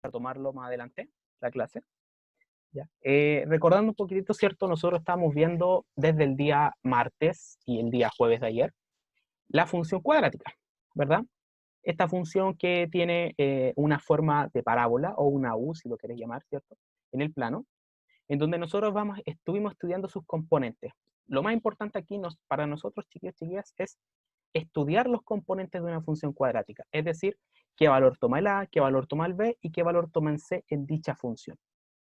a tomarlo más adelante, la clase. ¿Ya? Recordando un poquitito, ¿cierto? Nosotros estamos viendo desde el día martes y el día jueves de ayer la función cuadrática, ¿verdad? Esta función que tiene una forma de parábola o una U, si lo querés llamar, ¿cierto? En el plano, en donde nosotros estuvimos estudiando sus componentes. Lo más importante aquí para nosotros, chiquillos, chiquillas, es estudiar los componentes de una función cuadrática, es decir, qué valor toma el A, qué valor toma el B y qué valor toma el C en dicha función.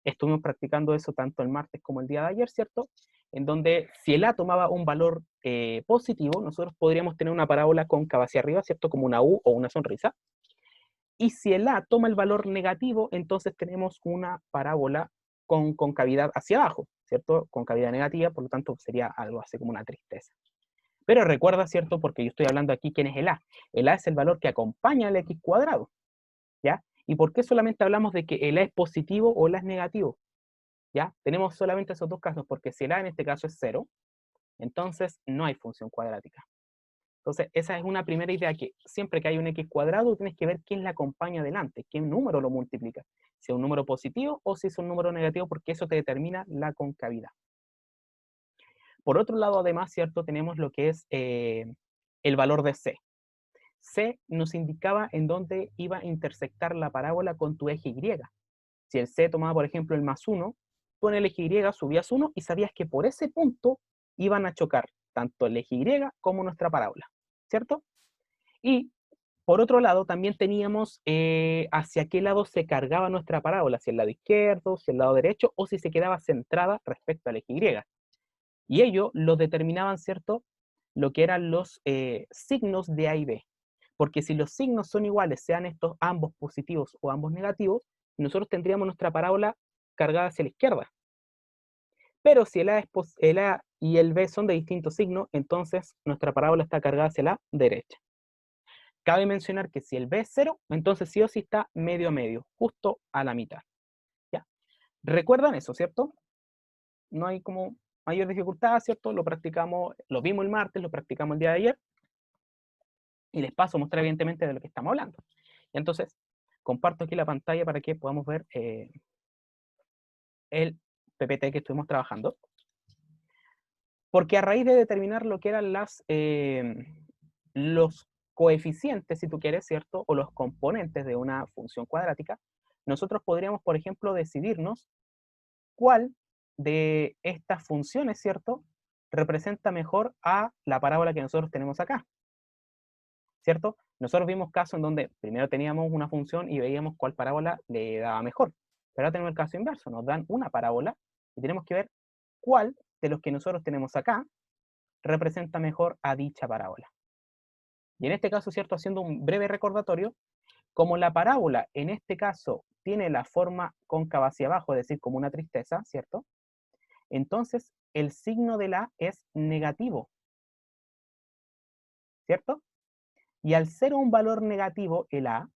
Estuvimos practicando eso tanto el martes como el día de ayer, ¿cierto? En donde si el A tomaba un valor positivo, nosotros podríamos tener una parábola cóncava hacia arriba, ¿cierto? Como una U o una sonrisa. Y si el A toma el valor negativo, entonces tenemos una parábola con concavidad hacia abajo, ¿cierto? Concavidad negativa, por lo tanto sería algo así como una tristeza. Pero recuerda, ¿cierto? Porque yo estoy hablando aquí, ¿quién es el A? El A es el valor que acompaña al X cuadrado, ¿ya? ¿Y por qué solamente hablamos de que el A es positivo o el A es negativo? ¿Ya? Tenemos solamente esos dos casos, porque si el A en este caso es 0, entonces no hay función cuadrática. Entonces, esa es una primera idea, que siempre que hay un X cuadrado, tienes que ver quién le acompaña delante, qué número lo multiplica, si es un número positivo o si es un número negativo, porque eso te determina la concavidad. Por otro lado, además, ¿cierto? Tenemos lo que es el valor de C. C nos indicaba en dónde iba a intersectar la parábola con tu eje Y. Si el C tomaba, por ejemplo, el más 1, tú en el eje Y subías 1 y sabías que por ese punto iban a chocar tanto el eje Y como nuestra parábola, ¿cierto? Y por otro lado, también teníamos hacia qué lado se cargaba nuestra parábola, si el lado izquierdo, si el lado derecho, o si se quedaba centrada respecto al eje Y. Y ello lo determinaban, ¿cierto? Lo que eran los signos de A y B. Porque si los signos son iguales, sean estos ambos positivos o ambos negativos, nosotros tendríamos nuestra parábola cargada hacia la izquierda. Pero si el A y el B son de distintos signos, entonces nuestra parábola está cargada hacia la derecha. Cabe mencionar que si el B es 0, entonces sí o sí está medio a medio, justo a la mitad. ¿Ya? ¿Recuerdan eso, cierto? No hay como mayor dificultad, ¿cierto? Lo practicamos, lo vimos el martes, lo practicamos el día de ayer, y les paso a mostrar evidentemente de lo que estamos hablando. Y entonces, comparto aquí la pantalla para que podamos ver el PPT que estuvimos trabajando. Porque a raíz de determinar lo que eran los coeficientes, si tú quieres, ¿cierto? O los componentes de una función cuadrática, nosotros podríamos, por ejemplo, decidirnos cuál de estas funciones, ¿cierto?, representa mejor a la parábola que nosotros tenemos acá, ¿cierto? Nosotros vimos casos en donde primero teníamos una función y veíamos cuál parábola le daba mejor. Pero ahora tenemos el caso inverso, nos dan una parábola y tenemos que ver cuál de los que nosotros tenemos acá representa mejor a dicha parábola. Y en este caso, ¿cierto?, haciendo un breve recordatorio, como la parábola en este caso tiene la forma cóncava hacia abajo, es decir, como una tristeza, ¿cierto? Entonces, el signo de la es negativo, ¿cierto? Y al ser un valor negativo, el A,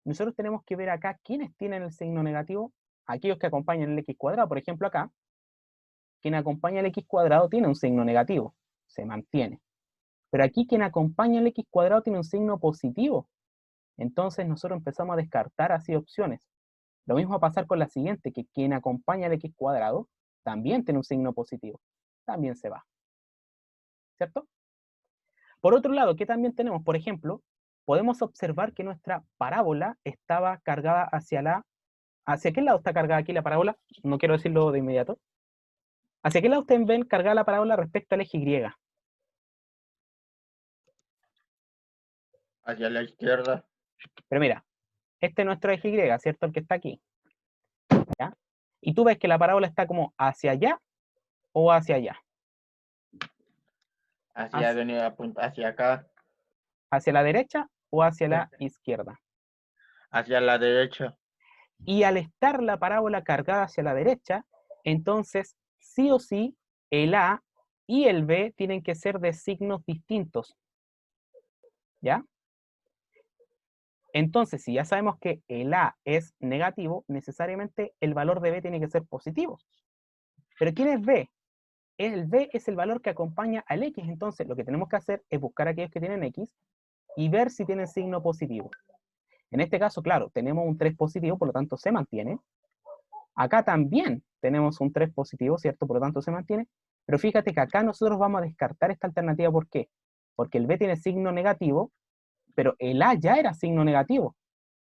nosotros tenemos que ver acá quiénes tienen el signo negativo, aquellos que acompañan el X cuadrado. Por ejemplo, acá, quien acompaña el X cuadrado tiene un signo negativo, se mantiene. Pero aquí quien acompaña el X cuadrado tiene un signo positivo. Entonces nosotros empezamos a descartar así opciones. Lo mismo va a pasar con la siguiente, que quien acompaña el X cuadrado también tiene un signo positivo. También se va, ¿cierto? Por otro lado, ¿qué también tenemos? Por ejemplo, podemos observar que nuestra parábola estaba cargada ¿Hacia qué lado está cargada aquí la parábola? No quiero decirlo de inmediato. ¿Hacia qué lado ustedes ven cargada la parábola respecto al eje Y? Hacia la izquierda. Pero mira, este es nuestro eje Y, ¿cierto? El que está aquí, ¿ya? Y tú ves que la parábola está como hacia allá o hacia allá. Hacia donde hacia acá. ¿Hacia la derecha o hacia la izquierda? Hacia la derecha. Y al estar la parábola cargada hacia la derecha, entonces sí o sí el A y el B tienen que ser de signos distintos, ¿ya? Entonces, si ya sabemos que el A es negativo, necesariamente el valor de B tiene que ser positivo. Pero ¿quién es B? El B es el valor que acompaña al X, entonces lo que tenemos que hacer es buscar aquellos que tienen X y ver si tienen signo positivo. En este caso, claro, tenemos un 3 positivo, por lo tanto se mantiene. Acá también tenemos un 3 positivo, ¿cierto? Por lo tanto se mantiene. Pero fíjate que acá nosotros vamos a descartar esta alternativa. ¿Por qué? Porque el B tiene signo negativo, pero el A ya era signo negativo.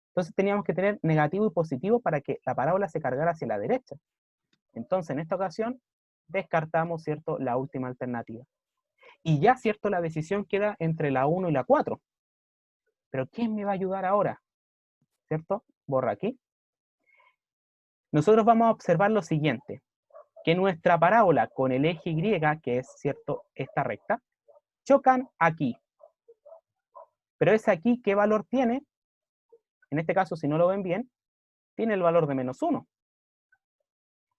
Entonces teníamos que tener negativo y positivo para que la parábola se cargara hacia la derecha. Entonces, en esta ocasión, descartamos, ¿cierto?, la última alternativa. Y ya, ¿cierto?, la decisión queda entre la 1 y la 4. Pero ¿quién me va a ayudar ahora? ¿Cierto? Borra aquí. Nosotros vamos a observar lo siguiente, que nuestra parábola con el eje Y, que es, ¿cierto?, esta recta, chocan aquí. Pero ese aquí, ¿qué valor tiene? En este caso, si no lo ven bien, tiene el valor de -1.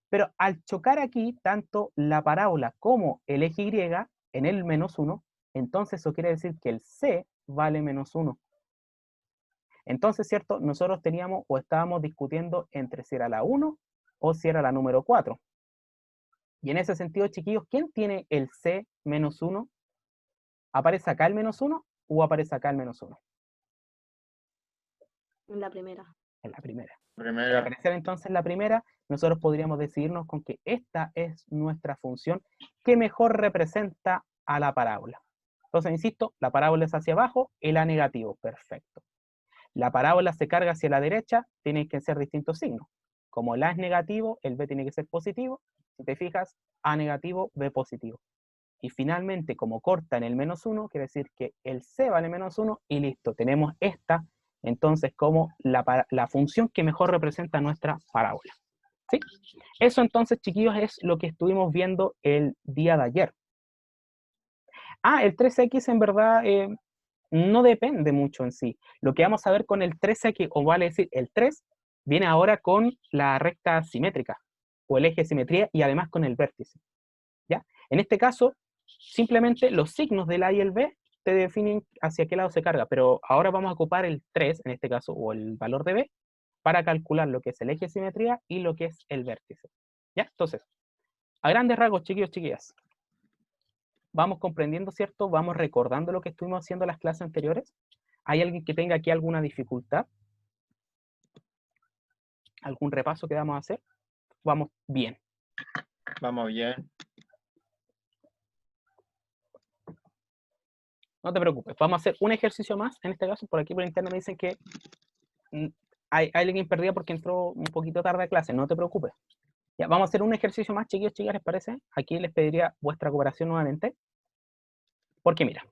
Pero al chocar aquí, tanto la parábola como el eje Y en el -1, entonces eso quiere decir que el C vale -1. Entonces, ¿cierto? Nosotros teníamos o estábamos discutiendo entre si era la 1 o si era la número 4. Y en ese sentido, chiquillos, ¿quién tiene el C -1? ¿Aparece acá el -1 o aparece acá el -1? En la primera. En la primera. Al Primera. aparecer entonces la primera, nosotros podríamos decidirnos con que esta es nuestra función que mejor representa a la parábola. Entonces, insisto, la parábola es hacia abajo, el A negativo, perfecto. La parábola se carga hacia la derecha, tienen que ser distintos signos. Como el A es negativo, el B tiene que ser positivo. Si te fijas, A negativo, B positivo. Y finalmente, como corta en el -1, quiere decir que el C vale -1 y listo, tenemos esta entonces como la función que mejor representa nuestra parábola. ¿Sí? Eso entonces, chiquillos, es lo que estuvimos viendo el día de ayer. El 3x en verdad no depende mucho en sí. Lo que vamos a ver con el 3x, o vale decir, el 3, viene ahora con la recta simétrica, o el eje de simetría, y además con el vértice. ¿Ya? En este caso, simplemente los signos del A y el B te definen hacia qué lado se carga, pero ahora vamos a ocupar el 3, en este caso, o el valor de B, para calcular lo que es el eje de simetría y lo que es el vértice. ¿Ya? Entonces, a grandes rasgos, chiquillos, chiquillas, vamos comprendiendo, ¿cierto? Vamos recordando lo que estuvimos haciendo en las clases anteriores. ¿Hay alguien que tenga aquí alguna dificultad? ¿Algún repaso que vamos a hacer? Vamos bien. Vamos bien. No te preocupes, vamos a hacer un ejercicio más, en este caso, por aquí por internet me dicen que hay alguien perdido porque entró un poquito tarde a clase, no te preocupes. Ya, vamos a hacer un ejercicio más, chiquillos, chicas, ¿les parece? Aquí les pediría vuestra cooperación nuevamente. Porque mira,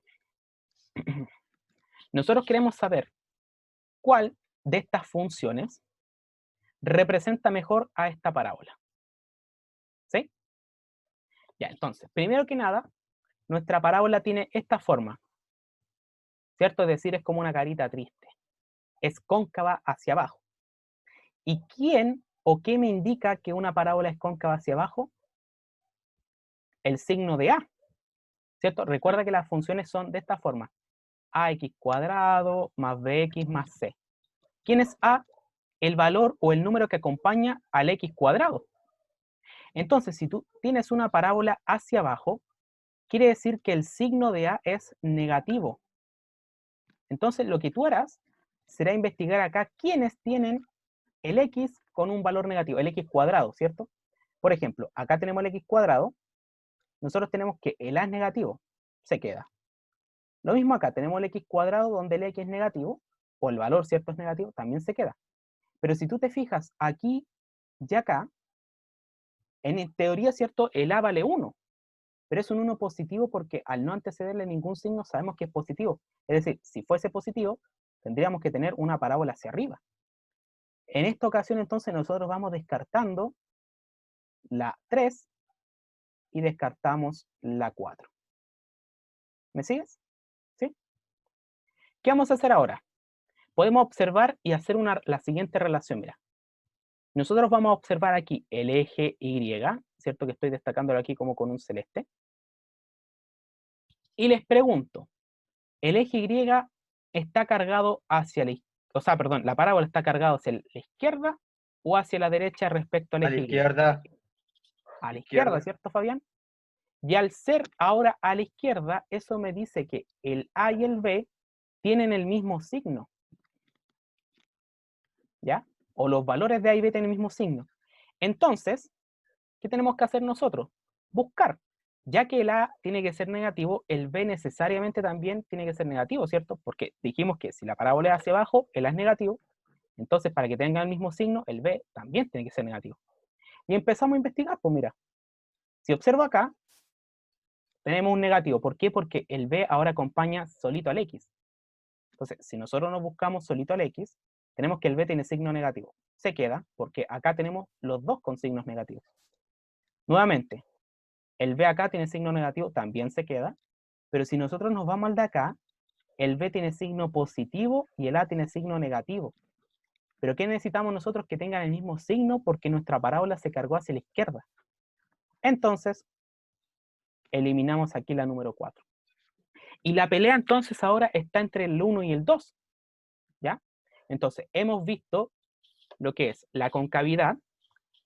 nosotros queremos saber cuál de estas funciones representa mejor a esta parábola. ¿Sí? Ya, entonces, primero que nada, nuestra parábola tiene esta forma, ¿cierto? Es decir, es como una carita triste. Es cóncava hacia abajo. ¿Y quién o qué me indica que una parábola es cóncava hacia abajo? El signo de A, ¿cierto? Recuerda que las funciones son de esta forma. AX cuadrado más BX más C. ¿Quién es A? El valor o el número que acompaña al X cuadrado. Entonces, si tú tienes una parábola hacia abajo, quiere decir que el signo de A es negativo. Entonces, lo que tú harás será investigar acá quiénes tienen el X con un valor negativo, el X cuadrado, ¿cierto? Por ejemplo, acá tenemos el X cuadrado, nosotros tenemos que el A es negativo, se queda. Lo mismo acá, tenemos el X cuadrado donde el X es negativo, o el valor, ¿cierto?, es negativo, también se queda. Pero si tú te fijas aquí y acá, en teoría, ¿cierto?, el A vale 1, pero es un 1 positivo porque al no antecederle ningún signo sabemos que es positivo. Es decir, si fuese positivo, tendríamos que tener una parábola hacia arriba. En esta ocasión, entonces, nosotros vamos descartando la 3 y descartamos la 4. ¿Me sigues? ¿Sí? ¿Qué vamos a hacer ahora? Podemos observar y hacer la siguiente relación. Mira, nosotros vamos a observar aquí el eje Y, ¿cierto? Que estoy destacándolo aquí como con un celeste. Y les pregunto, ¿el eje Y está cargado hacia la izquierda? O sea, perdón, la parábola está cargada hacia la izquierda o hacia la derecha respecto al A eje la Y. izquierda. A la izquierda, ¿cierto, Fabián? Y al ser ahora a la izquierda, eso me dice que el A y el B tienen el mismo signo. ¿ya? O los valores de A y B tienen el mismo signo. Entonces, ¿qué tenemos que hacer nosotros? Buscar. Ya que el A tiene que ser negativo, el B necesariamente también tiene que ser negativo, ¿cierto? Porque dijimos que si la parábola es hacia abajo, el A es negativo, entonces para que tenga el mismo signo, el B también tiene que ser negativo. Y empezamos a investigar, pues mira, si observo acá, tenemos un negativo. ¿Por qué? Porque el B ahora acompaña solito al X. Entonces, si nosotros nos buscamos solito al X, tenemos que el B tiene signo negativo. Se queda, porque acá tenemos los dos con signos negativos. Nuevamente, el B acá tiene signo negativo, también se queda, pero si nosotros nos vamos al de acá, el B tiene signo positivo y el A tiene signo negativo. ¿Pero qué necesitamos nosotros? Que tengan el mismo signo porque nuestra parábola se cargó hacia la izquierda. Entonces, eliminamos aquí la número 4. Y la pelea entonces ahora está entre el 1 y el 2, ¿ya? Entonces, hemos visto lo que es la concavidad,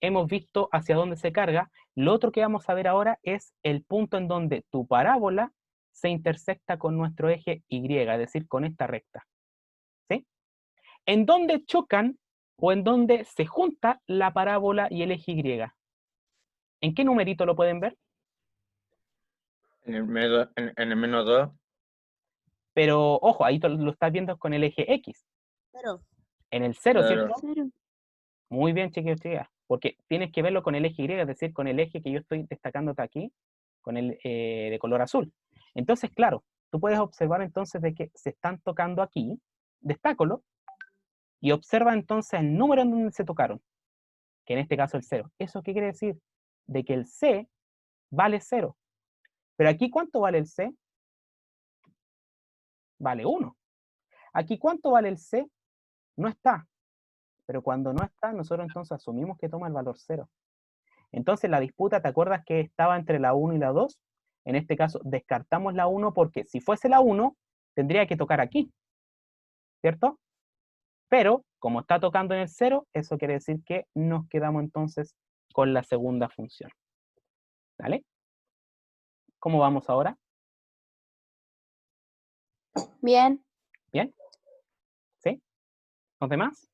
hemos visto hacia dónde se carga. Lo otro que vamos a ver ahora es el punto en donde tu parábola se intersecta con nuestro eje Y, es decir, con esta recta. ¿Sí? ¿En dónde chocan o en dónde se junta la parábola y el eje Y? ¿En qué numerito lo pueden ver? En el menos 2. Pero, ojo, ahí lo estás viendo con el eje X. Cero. En el 0, Claro. ¿cierto? Cero. Muy bien, chiquillos, chicas. Porque tienes que verlo con el eje Y, es decir, con el eje que yo estoy destacándote aquí, con el de color azul. Entonces, claro, tú puedes observar entonces de que se están tocando aquí, destácalo, y observa entonces el número en donde se tocaron, que en este caso el 0. ¿Eso qué quiere decir? De que el C vale 0. Pero aquí, ¿cuánto vale el C? Vale 1. Aquí, ¿cuánto vale el C? No está. Pero cuando no está, nosotros entonces asumimos que toma el valor 0. Entonces la disputa, ¿te acuerdas que estaba entre la 1 y la 2? En este caso descartamos la 1 porque si fuese la 1, tendría que tocar aquí, ¿cierto? Pero como está tocando en el 0, eso quiere decir que nos quedamos entonces con la segunda función. ¿Vale? ¿Cómo vamos ahora? Bien. ¿Bien? ¿Sí? ¿Los demás?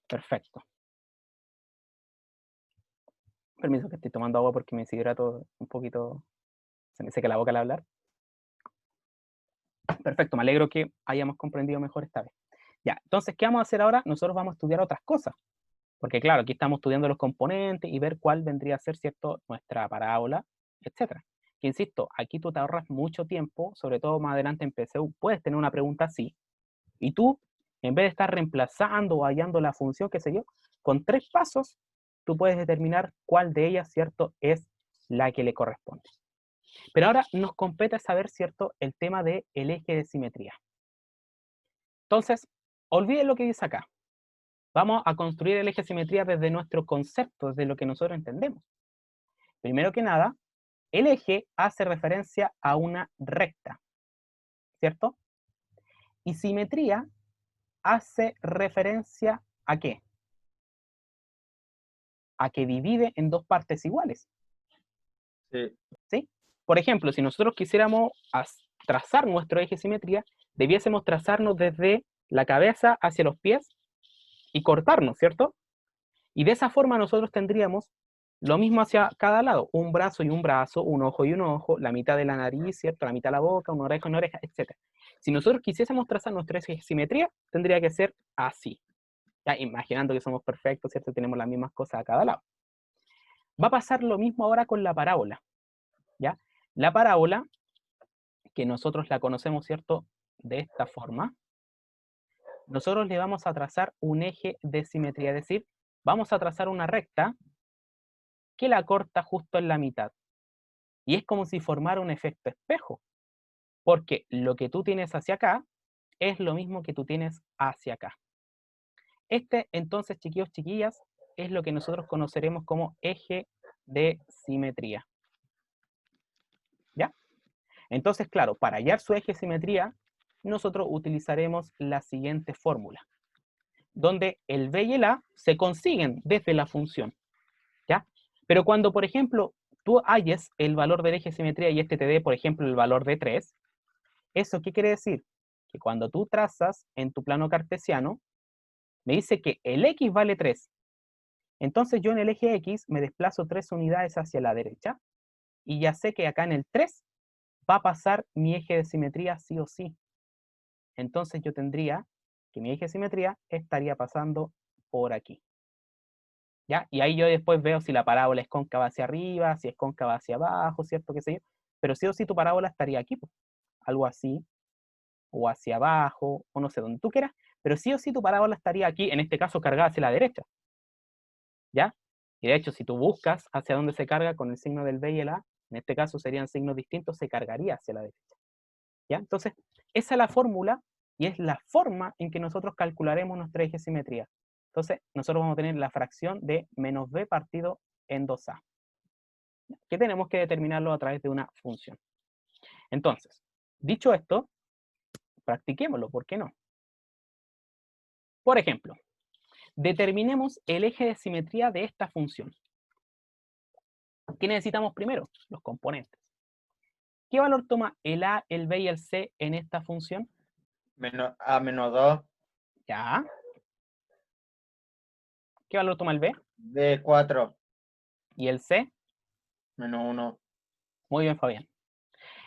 Perfecto. Permiso que estoy tomando agua porque me deshidrato un poquito, se me seca la boca al hablar. Perfecto, me alegro que hayamos comprendido mejor esta vez. Ya, entonces, ¿qué vamos a hacer ahora? Nosotros vamos a estudiar otras cosas. Porque claro, aquí estamos estudiando los componentes y ver cuál vendría a ser, ¿cierto?, nuestra parábola, etcétera. Que insisto, aquí tú te ahorras mucho tiempo, sobre todo más adelante en PSU, puedes tener una pregunta así, y tú, en vez de estar reemplazando o hallando la función, qué sé yo, con 3 pasos, tú puedes determinar cuál de ellas, ¿cierto?, es la que le corresponde. Pero ahora nos compete saber, ¿cierto?, el tema del eje de simetría. Entonces, olviden lo que dice acá. Vamos a construir el eje de simetría desde nuestro concepto, desde lo que nosotros entendemos. Primero que nada, el eje hace referencia a una recta, ¿cierto? Y simetría hace referencia ¿a qué? A que divide en 2 partes iguales. Sí. ¿Sí? Por ejemplo, si nosotros quisiéramos trazar nuestro eje de simetría, debiésemos trazarnos desde la cabeza hacia los pies y cortarnos, ¿cierto? Y de esa forma nosotros tendríamos lo mismo hacia cada lado, un brazo y un brazo, un ojo y un ojo, la mitad de la nariz, ¿cierto? La mitad de la boca, una oreja y una oreja, etc. Si nosotros quisiésemos trazar nuestra eje de simetría, tendría que ser así. Ya, imaginando que somos perfectos, ¿cierto? Tenemos las mismas cosas a cada lado. Va a pasar lo mismo ahora con la parábola, ¿ya? La parábola, que nosotros la conocemos, ¿cierto? De esta forma, nosotros le vamos a trazar un eje de simetría, es decir, vamos a trazar una recta que la corta justo en la mitad. Y es como si formara un efecto espejo, porque lo que tú tienes hacia acá es lo mismo que tú tienes hacia acá. Este, entonces, chiquillos, chiquillas, es lo que nosotros conoceremos como eje de simetría. ¿Ya? Entonces, claro, para hallar su eje de simetría, nosotros utilizaremos la siguiente fórmula, donde el B y el A se consiguen desde la función. ¿Ya? Pero cuando, por ejemplo, tú halles el valor del eje de simetría y este te dé, por ejemplo, el valor de 3, ¿eso qué quiere decir? que cuando tú trazas en tu plano cartesiano, me dice que el X vale 3. Entonces yo en el eje X me desplazo 3 unidades hacia la derecha, y ya sé que acá en el 3 va a pasar mi eje de simetría sí o sí. Entonces yo tendría que mi eje de simetría estaría pasando por aquí. ¿Ya? Y ahí yo después veo si la parábola es cóncava hacia arriba, si es cóncava hacia abajo, ¿cierto? ¿Qué sé yo? Pero sí o sí tu parábola estaría aquí, pues, algo así, o hacia abajo, o no sé, donde tú quieras, pero sí o sí tu parábola estaría aquí, en este caso cargada hacia la derecha. ¿Ya? Y de hecho, si tú buscas hacia dónde se carga con el signo del B y el A, en este caso serían signos distintos, se cargaría hacia la derecha. ¿Ya? Entonces, esa es la fórmula y es la forma en que nosotros calcularemos nuestra eje de simetría. Entonces, nosotros vamos a tener la fracción de menos b partido en 2a, que tenemos que determinarlo a través de una función. Entonces, dicho esto, practiquémoslo, ¿por qué no? Por ejemplo, determinemos el eje de simetría de esta función. ¿Qué necesitamos primero? Los componentes. ¿Qué valor toma el a, el b y el c en esta función? A menos 2, Ya. ¿Qué valor toma el b? B 4, ¿Y el c? menos 1. Muy bien, Fabián.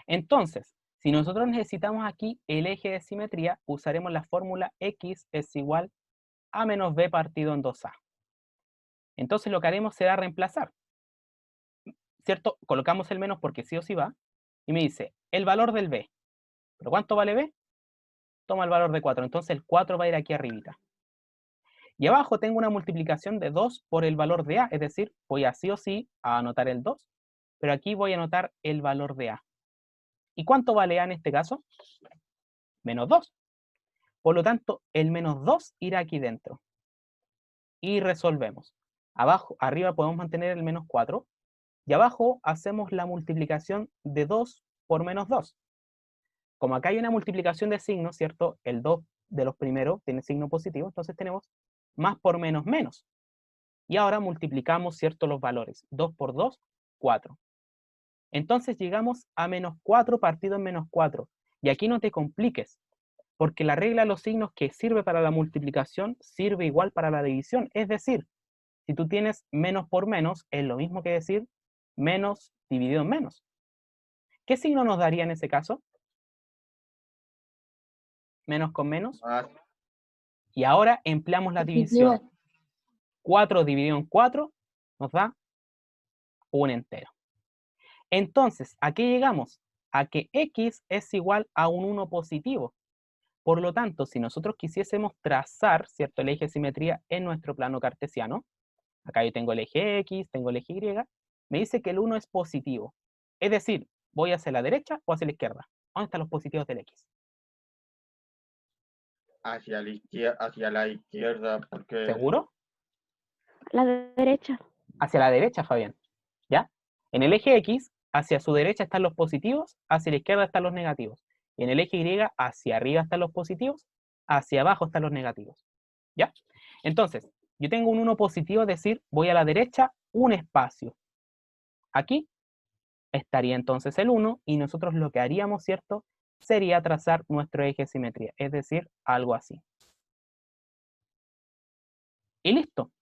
Entonces, si nosotros necesitamos aquí el eje de simetría, usaremos la fórmula x es igual a menos b partido en 2a. Entonces lo que haremos será reemplazar, ¿cierto? Colocamos el menos porque sí o sí va, y me dice el valor del b. ¿Pero cuánto vale b? Toma el valor de 4, entonces el 4 va a ir aquí arribita. Y abajo tengo una multiplicación de 2 por el valor de a, es decir, voy a sí o sí a anotar el 2, pero aquí voy a anotar el valor de a. ¿Y cuánto vale a en este caso? Menos 2. Por lo tanto, el menos 2 irá aquí dentro. Y resolvemos. Abajo, arriba podemos mantener el menos 4. Y abajo hacemos la multiplicación de 2 por menos 2. Como acá hay una multiplicación de signos, ¿cierto? El 2 de los primeros tiene signo positivo, entonces tenemos más por menos menos. Y ahora multiplicamos, ¿cierto? Los valores. 2 por 2, 4. Entonces llegamos a menos 4 partido en menos 4. Y aquí no te compliques, porque la regla de los signos que sirve para la multiplicación sirve igual para la división. Es decir, si tú tienes menos por menos, es lo mismo que decir menos dividido en menos. ¿Qué signo nos daría en ese caso? Menos con menos. Más. Y ahora empleamos la división. 4 dividido en 4 nos da un entero. Entonces, ¿a qué llegamos? A que x es igual a un 1 positivo. Por lo tanto, si nosotros quisiésemos trazar, ¿cierto?, el eje de simetría en nuestro plano cartesiano, acá yo tengo el eje X, tengo el eje Y, me dice que el 1 es positivo. Es decir, ¿voy hacia la derecha o hacia la izquierda? ¿Dónde están los positivos del X? Hacia la izquierda, porque ¿Seguro? La derecha. Hacia la derecha, Fabián. ¿Ya? En el eje X, hacia su derecha están los positivos, hacia la izquierda están los negativos. Y en el eje Y, hacia arriba están los positivos, hacia abajo están los negativos. ¿Ya? Entonces, yo tengo un 1 positivo, es decir, voy a la derecha un espacio. Aquí estaría entonces el 1 y nosotros lo que haríamos, ¿cierto?, sería trazar nuestro eje de simetría, es decir, algo así. Y listo.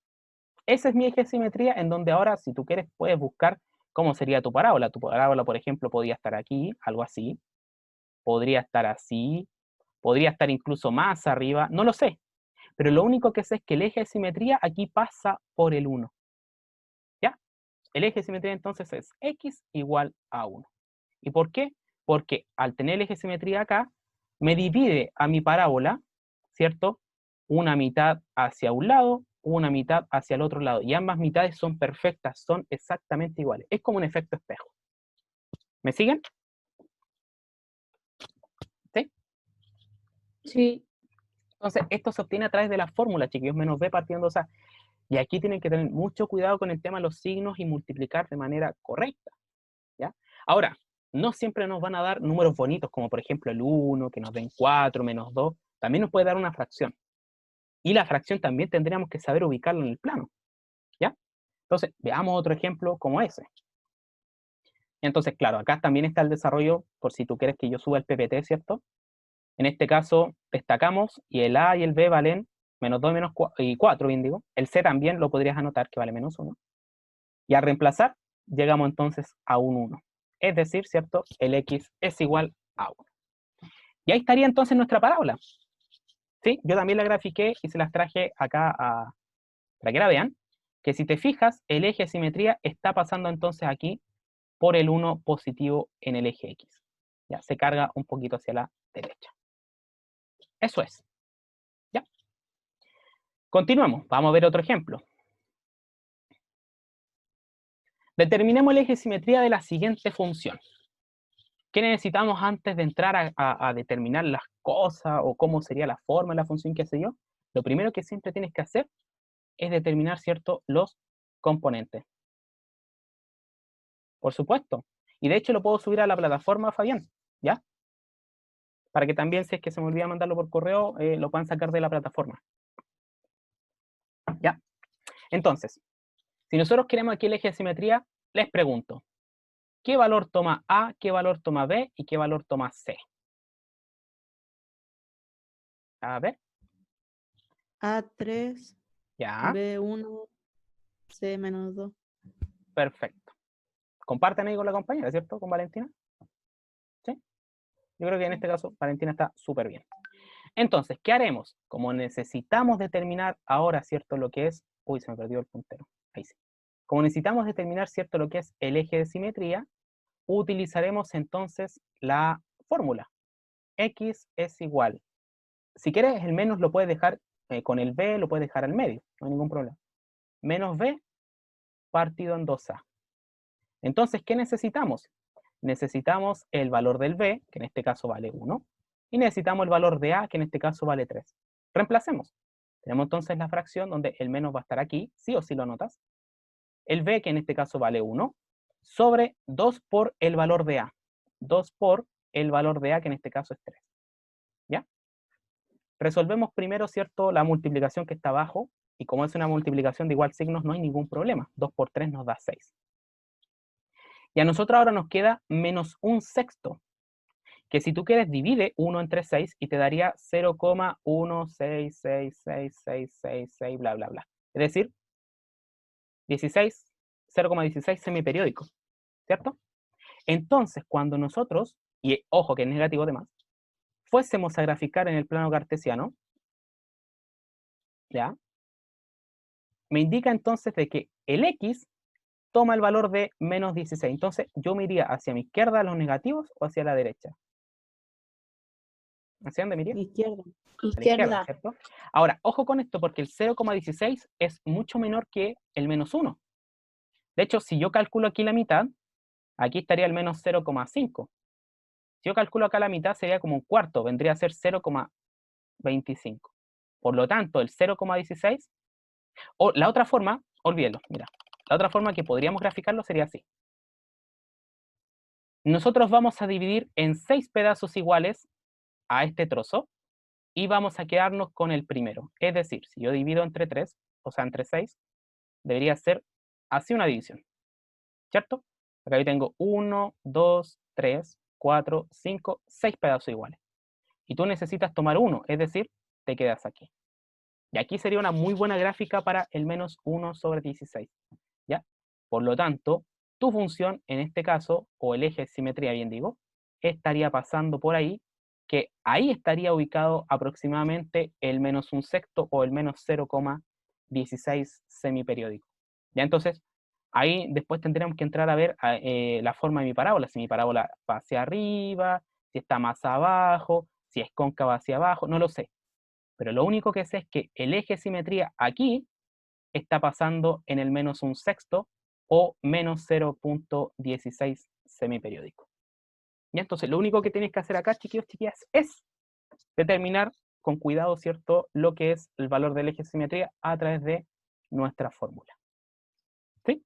Ese es mi eje de simetría en donde ahora, si tú quieres, puedes buscar cómo sería tu parábola. Tu parábola, por ejemplo, podría estar aquí, algo así. Podría estar así. Podría estar incluso más arriba. No lo sé. Pero lo único que sé es que el eje de simetría aquí pasa por el 1. ¿Ya? El eje de simetría entonces es x igual a 1. ¿Y por qué? Porque al tener el eje de simetría acá, me divide a mi parábola, ¿cierto? Una mitad hacia un lado, una mitad hacia el otro lado. Y ambas mitades son perfectas, son exactamente iguales. Es como un efecto espejo. ¿Me siguen? ¿Sí? Sí. Entonces, esto se obtiene a través de la fórmula, chiquillos, menos b partiendo de a. Y aquí tienen que tener mucho cuidado con el tema de los signos y multiplicar de manera correcta. ¿Ya? Ahora, no siempre nos van a dar números bonitos, como por ejemplo el 1, que nos den 4, menos 2. También nos puede dar una fracción. Y la fracción también tendríamos que saber ubicarla en el plano. ¿Ya? Entonces, veamos otro ejemplo como ese. Entonces, claro, acá también está el desarrollo, por si tú quieres que yo suba el PPT, ¿cierto? En este caso, destacamos, y el A y el B valen menos 2 y 4, bien digo. El C también lo podrías anotar, que vale menos 1. Y al reemplazar, llegamos entonces a un 1. Es decir, ¿cierto? El X es igual a 1. Y ahí estaría entonces nuestra parábola. ¿Sí? Yo también la grafiqué y se las traje acá para que la vean. Que si te fijas, el eje de simetría está pasando entonces aquí por el 1 positivo en el eje X. Ya, se carga un poquito hacia la derecha. Eso es. ¿Ya? Continuemos. Vamos a ver otro ejemplo. Determinemos el eje de simetría de la siguiente función. ¿Qué necesitamos antes de entrar a determinar las cosas o cómo sería la forma de la función, qué sé yo? Lo primero que siempre tienes que hacer es determinar, ¿cierto?, los componentes. Por supuesto. Y de hecho lo puedo subir a la plataforma, Fabián, ¿ya? Para que también, si es que se me olvida mandarlo por correo, lo puedan sacar de la plataforma. ¿Ya? Entonces, si nosotros queremos aquí el eje de simetría, les pregunto, ¿qué valor toma A, qué valor toma B y qué valor toma C? A ver, A3, ya, B1, C menos 2. perfecto. Comparten ahí con la compañera, ¿cierto? Con Valentina. ¿Sí? Yo creo que en este caso Valentina está súper bien. Entonces, ¿qué haremos? Como necesitamos determinar ahora, ¿cierto? Lo que es... Uy, se me perdió el puntero. Ahí sí. Como necesitamos determinar, ¿cierto? Lo que es el eje de simetría, utilizaremos entonces la fórmula. X es igual. Si quieres, el menos lo puedes dejar con el B, lo puedes dejar al medio. No hay ningún problema. Menos B partido en 2A. Entonces, ¿qué necesitamos? Necesitamos el valor del B, que en este caso vale 1, y necesitamos el valor de A, que en este caso vale 3. Reemplacemos. Tenemos entonces la fracción donde el menos va a estar aquí, sí o sí lo notas. El B, que en este caso vale 1, sobre 2 por el valor de A. 2 por el valor de A, que en este caso es 3. ¿Ya? Resolvemos primero, ¿cierto?, la multiplicación que está abajo, y como es una multiplicación de igual signos, no hay ningún problema. 2 por 3 nos da 6. Y a nosotros ahora nos queda menos un sexto, que si tú quieres divide 1 entre 6 y te daría 0,1666666, bla, bla, bla. Es decir, 0,16 semiperiódico, ¿cierto? Entonces, cuando nosotros, y ojo que es negativo además, fuésemos a graficar en el plano cartesiano, ¿ya? Me indica entonces de que el X toma el valor de menos 16. Entonces, yo me iría hacia mi izquierda los negativos o hacia la derecha. ¿Hacia dónde me iría? Izquierda. A la izquierda, Izquierda. ¿cierto? Ahora, ojo con esto, porque el 0,16 es mucho menor que el menos 1. De hecho, si yo calculo aquí la mitad, aquí estaría el menos 0,5. Si yo calculo acá la mitad, sería como un cuarto, vendría a ser 0,25. Por lo tanto, el 0,16, o la otra forma, olvídelo, mira, la otra forma que podríamos graficarlo sería así. Nosotros vamos a dividir en 6 pedazos iguales a este trozo, y vamos a quedarnos con el primero. Es decir, si yo divido entre 3, o sea, entre 6, debería ser así una división, ¿cierto? Acá yo tengo 1, 2, 3, 4, 5, 6 pedazos iguales. Y tú necesitas tomar uno, es decir, te quedas aquí. Y aquí sería una muy buena gráfica para el menos 1 sobre 16, ¿ya? Por lo tanto, tu función, en este caso, o el eje de simetría, bien digo, estaría pasando por ahí, que ahí estaría ubicado aproximadamente el menos un sexto o el menos 0,16 semiperiódico. ¿Ya? Entonces, ahí después tendríamos que entrar a ver la forma de mi parábola, si mi parábola va hacia arriba, si está más abajo, si es cóncava hacia abajo, no lo sé. Pero lo único que sé es que el eje de simetría aquí está pasando en el menos un sexto o menos 0,16 semiperiódico. Y entonces lo único que tienes que hacer acá, chiquillos, chiquillas, es determinar con cuidado, ¿cierto?, lo que es el valor del eje de simetría a través de nuestra fórmula. ¿Sí?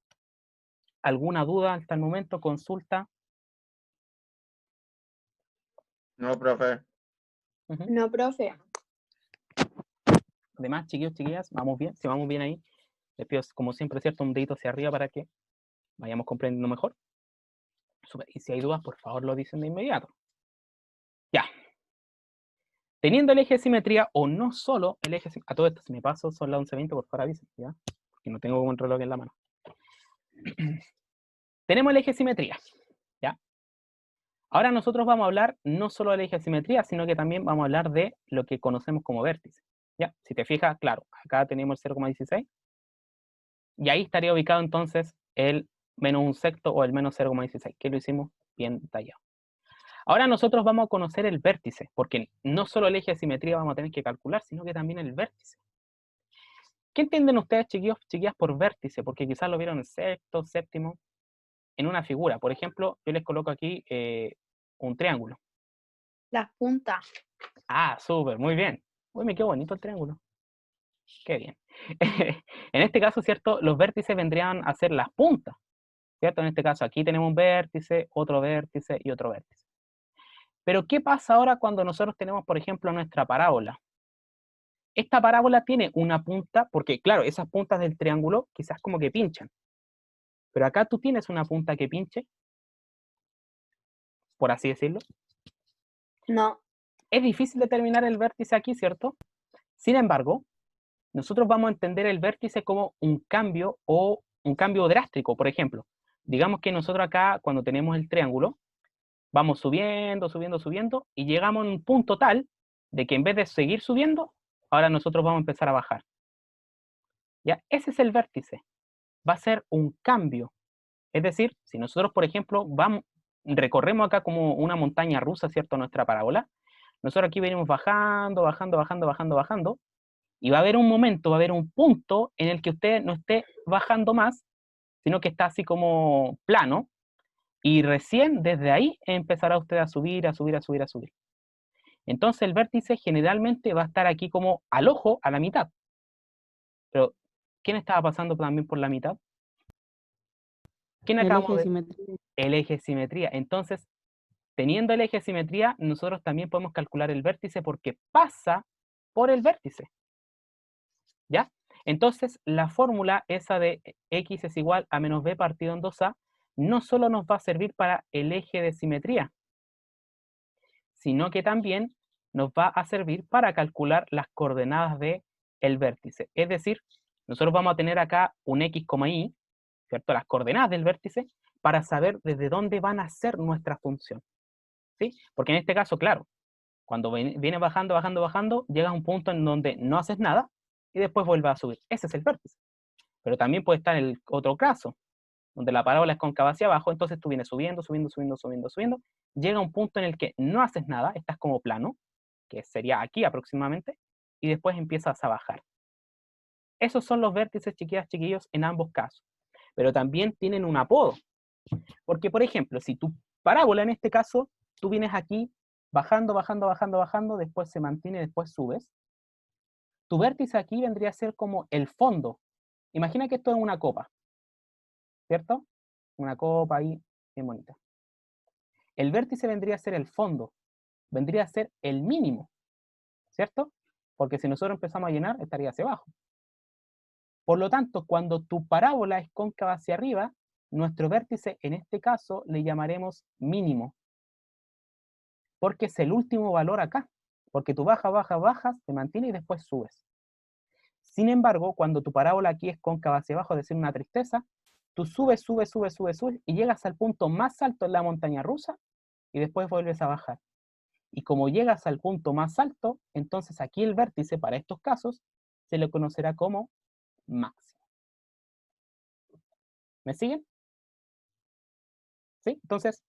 ¿Alguna duda hasta el momento? ¿Consulta? No, profe. No, profe. Además, chiquillos, chiquillas, vamos bien. Si vamos bien ahí, les pido, como siempre, ¿cierto?, un dedito hacia arriba para que vayamos comprendiendo mejor. Y si hay dudas, por favor, lo dicen de inmediato. Ya. Teniendo el eje de simetría, o no solo el eje de simetría, a todo esto, si me paso, son las 11:20, por favor avisen, ¿ya? Porque no tengo como un reloj en la mano. Tenemos el eje de simetría, ¿ya? Ahora nosotros vamos a hablar no solo del eje de simetría, sino que también vamos a hablar de lo que conocemos como vértice, ¿ya? Si te fijas, claro, acá tenemos el 0,16, y ahí estaría ubicado entonces el menos un sexto o el menos 0,16, que lo hicimos bien detallado. Ahora nosotros vamos a conocer el vértice, porque no solo el eje de simetría vamos a tener que calcular, sino que también el vértice. ¿Qué entienden ustedes, chiquillos, chiquillas, por vértice? Porque quizás lo vieron en sexto, séptimo, en una figura. Por ejemplo, yo les coloco aquí un triángulo. Las puntas. Ah, súper, muy bien. Uy, me quedó bonito el triángulo. Qué bien. En este caso, ¿cierto? Los vértices vendrían a ser las puntas, ¿cierto? En este caso, aquí tenemos un vértice y otro vértice. Pero, ¿qué pasa ahora cuando nosotros tenemos, por ejemplo, nuestra parábola? Esta parábola tiene una punta, porque claro, esas puntas del triángulo quizás como que pinchan. Pero acá tú tienes una punta que pinche, por así decirlo. No. Es difícil determinar el vértice aquí, ¿cierto? Sin embargo, nosotros vamos a entender el vértice como un cambio o un cambio drástico. Por ejemplo, digamos que nosotros acá, cuando tenemos el triángulo, vamos subiendo, subiendo, subiendo, y llegamos a un punto tal de que en vez de seguir subiendo, ahora nosotros vamos a empezar a bajar. ¿Ya? Ese es el vértice. Va a ser un cambio. Es decir, si nosotros, por ejemplo, recorremos acá como una montaña rusa, ¿cierto? Nuestra parábola, nosotros aquí venimos bajando, bajando, bajando, bajando, bajando, y va a haber un momento, va a haber un punto en el que usted no esté bajando más, sino que está así como plano, y recién desde ahí empezará usted a subir, a subir, a subir, a subir. Entonces el vértice generalmente va a estar aquí como al ojo, a la mitad. Pero, ¿quién estaba pasando también por la mitad? ¿Quién El acabamos eje de de...? simetría. El eje de simetría. Entonces, teniendo el eje de simetría, nosotros también podemos calcular el vértice porque pasa por el vértice. ¿Ya? Entonces, la fórmula esa de x es igual a menos b partido en 2a, no solo nos va a servir para el eje de simetría, sino que también nos va a servir para calcular las coordenadas del vértice. Es decir, nosotros vamos a tener acá un x, y, ¿cierto? Las coordenadas del vértice, para saber desde dónde van a ser nuestra función. ¿Sí? Porque en este caso, claro, cuando vienes bajando, bajando, bajando, llegas a un punto en donde no haces nada y después vuelves a subir. Ese es el vértice. Pero también puede estar el otro caso, donde la parábola es cóncava hacia abajo, entonces tú vienes subiendo, subiendo, subiendo, subiendo, subiendo, llega un punto en el que no haces nada, estás como plano, que sería aquí aproximadamente, y después empiezas a bajar. Esos son los vértices, chiquillas, chiquillos, en ambos casos. Pero también tienen un apodo. Porque, por ejemplo, si tu parábola en este caso, tú vienes aquí bajando, bajando, bajando, bajando, después se mantiene, después subes, tu vértice aquí vendría a ser como el fondo. Imagina que esto es una copa, ¿cierto? Una copa ahí, bien bonita. El vértice vendría a ser el fondo, vendría a ser el mínimo, ¿cierto? Porque si nosotros empezamos a llenar, estaría hacia abajo. Por lo tanto, cuando tu parábola es cóncava hacia arriba, nuestro vértice, en este caso, le llamaremos mínimo, porque es el último valor acá, porque tú bajas, bajas, bajas, te mantiene y después subes. Sin embargo, cuando tu parábola aquí es cóncava hacia abajo, es decir, una tristeza, tú subes, subes, subes, subes, subes, y llegas al punto más alto en la montaña rusa, y después vuelves a bajar. Y como llegas al punto más alto, entonces aquí el vértice, para estos casos, se le conocerá como máximo. ¿Me siguen? ¿Sí? Entonces,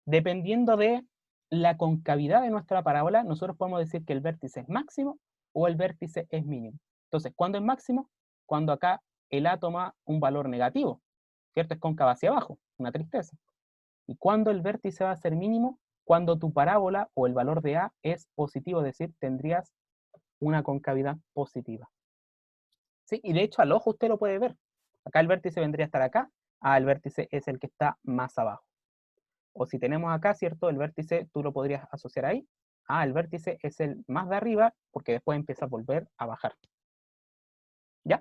dependiendo de la concavidad de nuestra parábola, nosotros podemos decir que el vértice es máximo o el vértice es mínimo. Entonces, ¿cuándo es máximo? Cuando acá el A toma un valor negativo, ¿cierto? Es cóncava hacia abajo, una tristeza. ¿Y cuándo el vértice va a ser mínimo? Cuando tu parábola o el valor de A es positivo, es decir, tendrías una concavidad positiva. ¿Sí? Y de hecho al ojo usted lo puede ver. Acá el vértice vendría a estar acá, el vértice es el que está más abajo. O si tenemos acá, ¿cierto? El vértice tú lo podrías asociar ahí. El vértice es el más de arriba porque después empieza a volver a bajar. ¿Ya?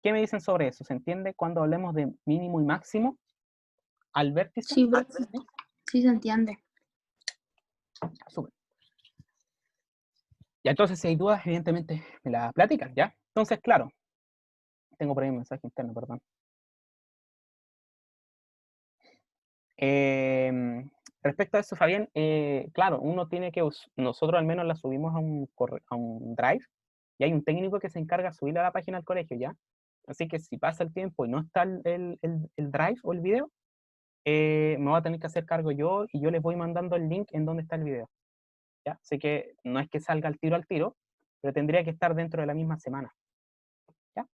¿Qué me dicen sobre eso? ¿Se entiende cuando hablemos de mínimo y máximo al vértice? Sí, sí se entiende. Súper. Ya, entonces si hay dudas, evidentemente me las platican, ¿ya? Entonces, claro, tengo por ahí un mensaje interno, perdón. Respecto a eso, Fabián, claro, uno tiene que, nosotros al menos la subimos a un Drive, y hay un técnico que se encarga de subirla a la página del colegio, ¿ya? Así que si pasa el tiempo y no está el Drive o el video, me voy a tener que hacer cargo yo, y yo les voy mandando el link en donde está el video, ¿ya? Así que no es que salga al tiro, pero tendría que estar dentro de la misma semana, ¿ya?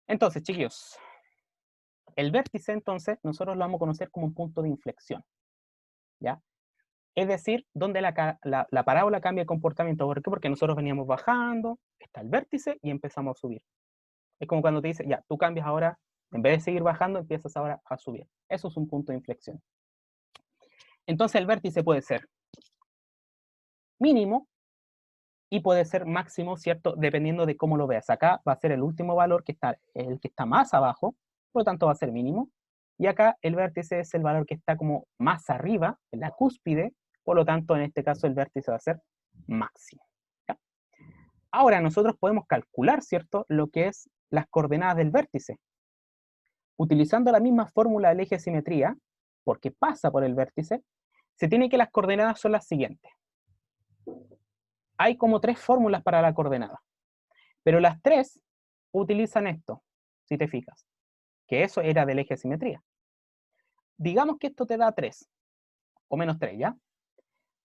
Entonces, chiquillos, el vértice, entonces, nosotros lo vamos a conocer como un punto de inflexión, ¿ya? Es decir, donde la parábola cambia de comportamiento. ¿Por qué? Porque nosotros veníamos bajando, está el vértice y empezamos a subir. Es como cuando te dice, ya, tú cambias ahora, en vez de seguir bajando, empiezas ahora a subir. Eso es un punto de inflexión. Entonces el vértice puede ser mínimo y puede ser máximo, ¿cierto? Dependiendo de cómo lo veas. Acá va a ser el último valor, el que está más abajo, por lo tanto va a ser mínimo. Y acá el vértice es el valor que está como más arriba, en la cúspide, por lo tanto en este caso el vértice va a ser máximo. ¿Ya? Ahora nosotros podemos calcular, ¿cierto?, lo que es las coordenadas del vértice. Utilizando la misma fórmula del eje de simetría, porque pasa por el vértice, se tiene que las coordenadas son las siguientes. Hay como 3 fórmulas para la coordenada, pero las 3 utilizan esto, si te fijas, que eso era del eje de simetría. Digamos que esto te da 3, o menos 3, ¿ya?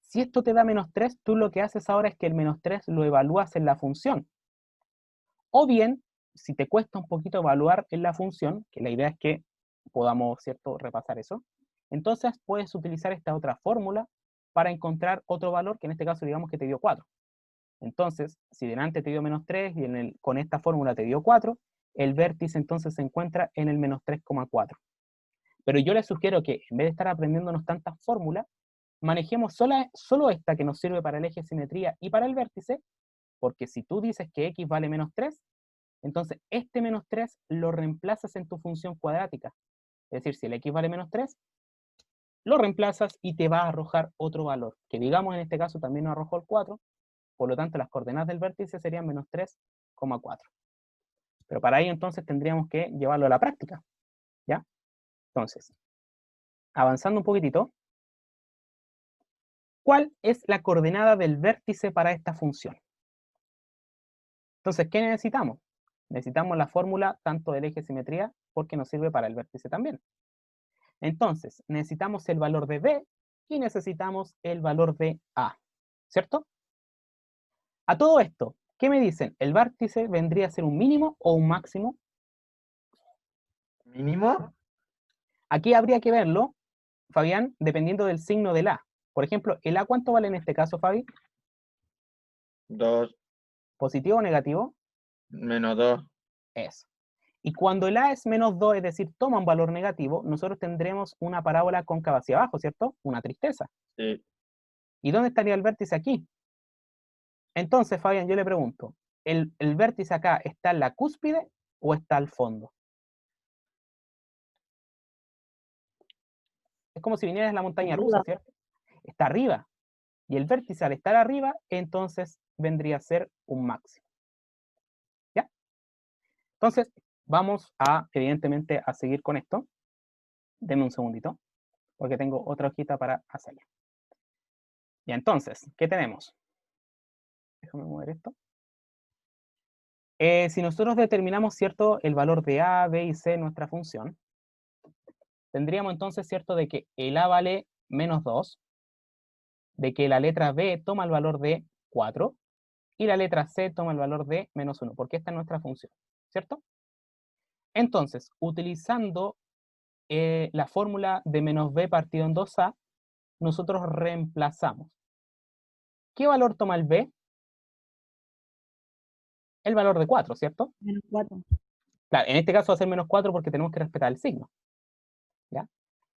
Si esto te da menos 3, tú lo que haces ahora es que el menos 3 lo evalúas en la función. O bien, si te cuesta un poquito evaluar en la función, que la idea es que podamos, ¿cierto?, repasar eso, entonces puedes utilizar esta otra fórmula para encontrar otro valor, que en este caso digamos que te dio 4. Entonces, si delante te dio menos 3 y con esta fórmula te dio 4, el vértice entonces se encuentra en el menos 3,4. Pero yo les sugiero que en vez de estar aprendiéndonos tantas fórmulas, manejemos solo esta que nos sirve para el eje de simetría y para el vértice, porque si tú dices que x vale menos 3, entonces este menos 3 lo reemplazas en tu función cuadrática. Es decir, si el x vale menos 3, lo reemplazas y te va a arrojar otro valor, que digamos en este caso también nos arrojó el 4, por lo tanto las coordenadas del vértice serían menos 3,4. Pero para ello entonces tendríamos que llevarlo a la práctica, ¿ya? Entonces, avanzando un poquitito, ¿cuál es la coordenada del vértice para esta función? Entonces, ¿qué necesitamos? Necesitamos la fórmula tanto del eje de simetría, porque nos sirve para el vértice también. Entonces, necesitamos el valor de B y necesitamos el valor de A, ¿cierto? A todo esto, ¿qué me dicen? ¿El vértice vendría a ser un mínimo o un máximo? ¿Mínimo? Aquí habría que verlo, Fabián, dependiendo del signo del A. Por ejemplo, ¿el A cuánto vale en este caso, Fabi? 2, ¿Positivo o negativo? menos 2. Eso. Y cuando el A es menos 2, es decir, toma un valor negativo, nosotros tendremos una parábola cóncava hacia abajo, ¿cierto? Una tristeza. Sí. ¿Y dónde estaría el vértice aquí? Entonces, Fabián, yo le pregunto, ¿el vértice acá está en la cúspide o está al fondo? Es como si vinieras en la montaña rusa, Arriba. ¿cierto? Está arriba. Y el vértice al estar arriba, entonces vendría a ser un máximo. ¿Ya? Entonces, vamos a, evidentemente, a seguir con esto. Denme un segundito, porque tengo otra hojita para hacerlo. Ya, entonces, ¿qué tenemos? Déjame mover esto. Si nosotros determinamos, ¿cierto?, el valor de A, B y C en nuestra función, tendríamos entonces, ¿cierto?, de que el A vale menos 2, de que la letra B toma el valor de 4, y la letra C toma el valor de menos 1, porque esta es nuestra función, ¿cierto? Entonces, utilizando la fórmula de menos B partido en 2A, nosotros reemplazamos. ¿Qué valor toma el B? El valor de 4, ¿cierto? Menos 4. Claro, en este caso va a ser menos 4 porque tenemos que respetar el signo, ¿ya?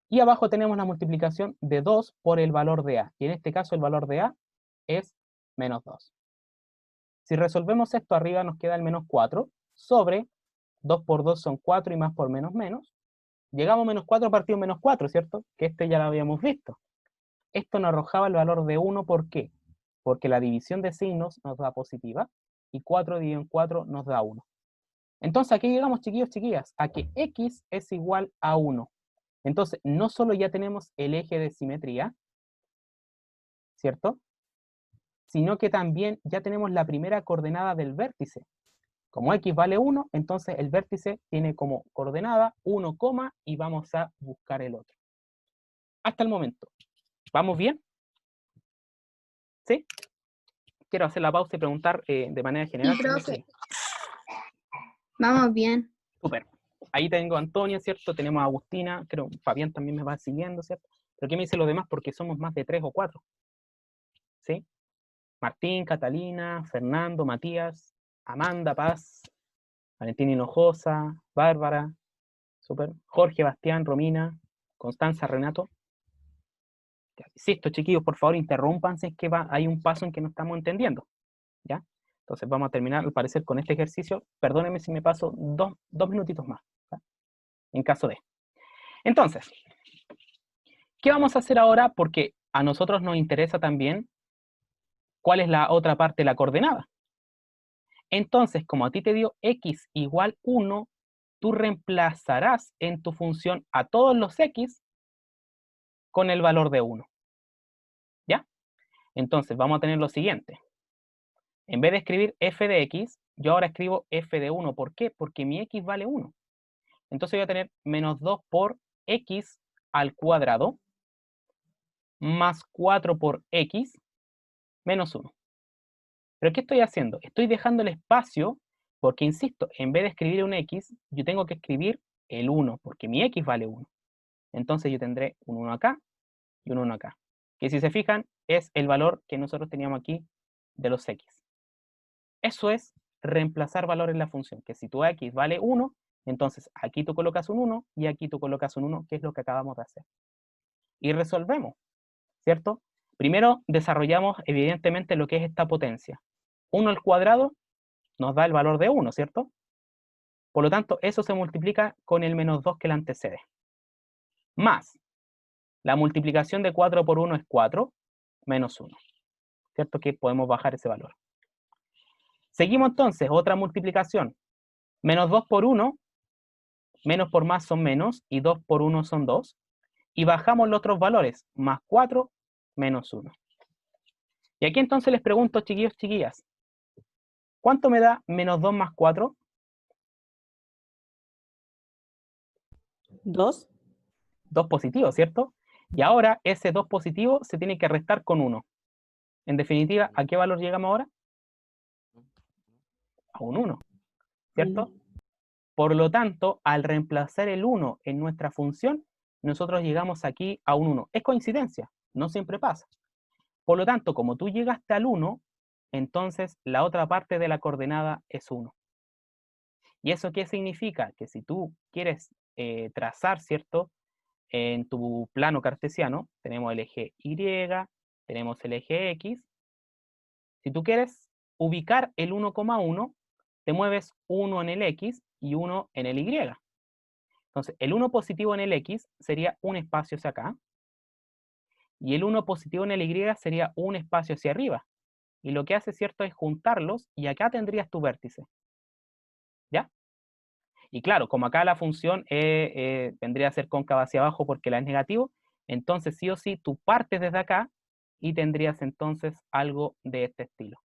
Y abajo tenemos la multiplicación de 2 por el valor de A, y en este caso el valor de A es menos 2. Si resolvemos esto, arriba nos queda el menos 4 sobre 2 por 2 son 4 y más por menos menos. Llegamos a menos 4 partido menos 4, ¿cierto? Que este ya lo habíamos visto. Esto nos arrojaba el valor de 1, ¿por qué? porque la división de signos nos da positiva, y 4 dividido en 4 nos da 1. Entonces aquí llegamos, chiquillos, chiquillas, a que x es igual a 1. Entonces, no solo ya tenemos el eje de simetría, ¿cierto? Sino que también ya tenemos la primera coordenada del vértice. Como x vale 1, entonces el vértice tiene como coordenada 1, y vamos a buscar el otro. Hasta el momento. ¿Vamos bien? ¿Sí? Quiero hacer la pausa y preguntar de manera general. Sí, profe. Vamos bien. Súper. Ahí tengo a Antonia, ¿cierto? Tenemos a Agustina, creo que Fabián también me va siguiendo, ¿cierto? Pero ¿qué me dicen los demás? Porque somos más de 3 o 4. ¿Sí? Martín, Catalina, Fernando, Matías, Amanda, Paz, Valentina Hinojosa, Bárbara, súper, Jorge, Bastián, Romina, Constanza, Renato. Ya, insisto, chiquillos, por favor, interrumpan si es que hay un paso en que no estamos entendiendo. ¿Ya? Entonces vamos a terminar, al parecer, con este ejercicio. Perdónenme si me paso dos minutitos más, ¿ya? En caso de. Entonces, ¿qué vamos a hacer ahora? Porque a nosotros nos interesa también cuál es la otra parte de la coordenada. Entonces, como a ti te dio x igual 1, tú reemplazarás en tu función a todos los x con el valor de 1. ¿Ya? Entonces, vamos a tener lo siguiente. En vez de escribir f de x, yo ahora escribo f de 1. ¿Por qué? Porque mi x vale 1. Entonces voy a tener menos 2 por x al cuadrado más 4 por x menos 1. ¿Pero qué estoy haciendo? Estoy dejando el espacio porque, insisto, en vez de escribir un x, yo tengo que escribir el 1, porque mi x vale 1. Entonces yo tendré un 1 acá y un 1 acá. Que si se fijan, es el valor que nosotros teníamos aquí de los x. Eso es reemplazar valor en la función, que si tu x vale 1, entonces aquí tú colocas un 1 y aquí tú colocas un 1, que es lo que acabamos de hacer. Y resolvemos, ¿cierto? Primero desarrollamos evidentemente lo que es esta potencia. 1 al cuadrado nos da el valor de 1, ¿cierto? Por lo tanto, eso se multiplica con el menos 2 que le antecede. Más, la multiplicación de 4 por 1 es 4, menos 1. ¿Cierto? Que podemos bajar ese valor. Seguimos entonces, otra multiplicación. Menos 2 por 1, menos por más son menos, y 2 por 1 son 2. Y bajamos los otros valores, más 4, menos 1. Y aquí entonces les pregunto, chiquillos, chiquillas, ¿cuánto me da menos 2 más 4? 2. 2 positivo, ¿cierto? Y ahora ese 2 positivo se tiene que restar con 1. En definitiva, ¿a qué valor llegamos ahora? A un 1, ¿cierto? Por lo tanto, al reemplazar el 1 en nuestra función, nosotros llegamos aquí a un 1. Es coincidencia, no siempre pasa. Por lo tanto, como tú llegaste al 1, entonces la otra parte de la coordenada es 1. ¿Y eso qué significa? Que si tú quieres trazar, ¿cierto? En tu plano cartesiano, tenemos el eje Y, tenemos el eje X. Si tú quieres ubicar el 1,1, te mueves 1 en el X y 1 en el Y. Entonces, el 1 positivo en el X sería un espacio hacia acá, y el 1 positivo en el Y sería un espacio hacia arriba. Y lo que hace, ¿cierto?, es juntarlos, y acá tendrías tu vértice. ¿Ya? Y claro, como acá la función vendría a ser cóncava hacia abajo porque la es negativo, entonces sí o sí tú partes desde acá y tendrías entonces algo de este estilo.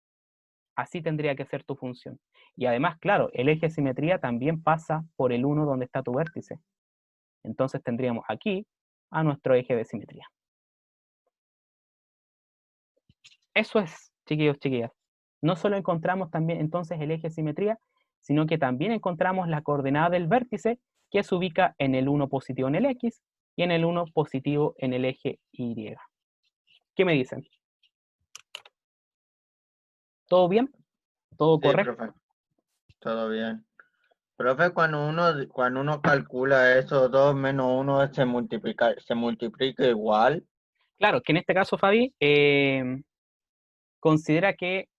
Así tendría que ser tu función. Y además, claro, el eje de simetría también pasa por el 1 donde está tu vértice. Entonces tendríamos aquí a nuestro eje de simetría. Eso es, chiquillos, chiquillas. No solo encontramos también entonces el eje de simetría, sino que también encontramos la coordenada del vértice que se ubica en el 1 positivo en el X y en el 1 positivo en el eje Y. ¿Qué me dicen? ¿Todo bien? ¿Todo Sí, correcto? profe. Todo bien. Profe, cuando uno calcula eso, 2 menos 1 se multiplica igual. Claro, que en este caso, Fabi, considera que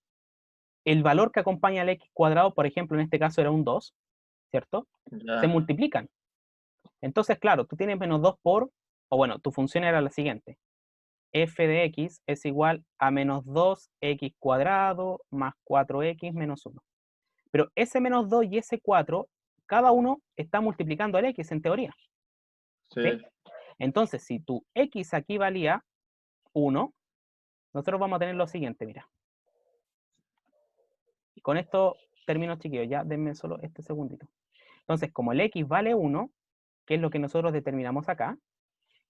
el valor que acompaña al x cuadrado, por ejemplo, en este caso era un 2, ¿cierto? Ya. Se multiplican. Entonces, claro, tú tienes menos 2 por, o bueno, tu función era la siguiente. f de x es igual a menos 2x cuadrado más 4x menos 1. Pero ese menos 2 y ese 4, cada uno está multiplicando al x en teoría. Sí. ¿Sí? Entonces, si tu x aquí valía 1, nosotros vamos a tener lo siguiente, mira. Y con esto termino, chiquillos, ya denme solo este segundito. Entonces, como el x vale 1, que es lo que nosotros determinamos acá,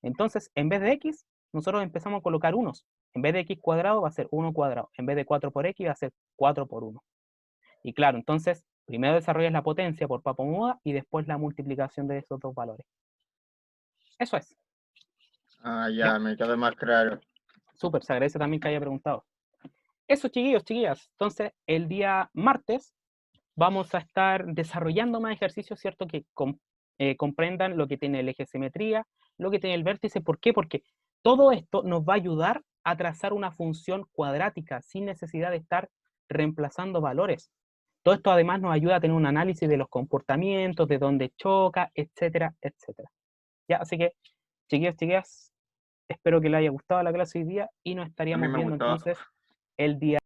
entonces, en vez de x, nosotros empezamos a colocar unos. En vez de x cuadrado va a ser 1 cuadrado. En vez de 4 por x va a ser 4 por 1. Y claro, entonces, primero desarrollas la potencia por Papo-Moda y después la multiplicación de esos dos valores. Eso es. Ah, ya, me quedó más claro. Súper, se agradece también que haya preguntado. Eso, chiquillos, chiquillas. Entonces, el día martes vamos a estar desarrollando más ejercicios, ¿cierto? Que comprendan lo que tiene el eje de simetría, lo que tiene el vértice. ¿Por qué? Porque todo esto nos va a ayudar a trazar una función cuadrática sin necesidad de estar reemplazando valores. Todo esto además nos ayuda a tener un análisis de los comportamientos, de dónde choca, etcétera, etcétera. Ya, así que, chiquillos, chiquillas, espero que les haya gustado la clase hoy día y nos estaríamos me viendo gustó. entonces el día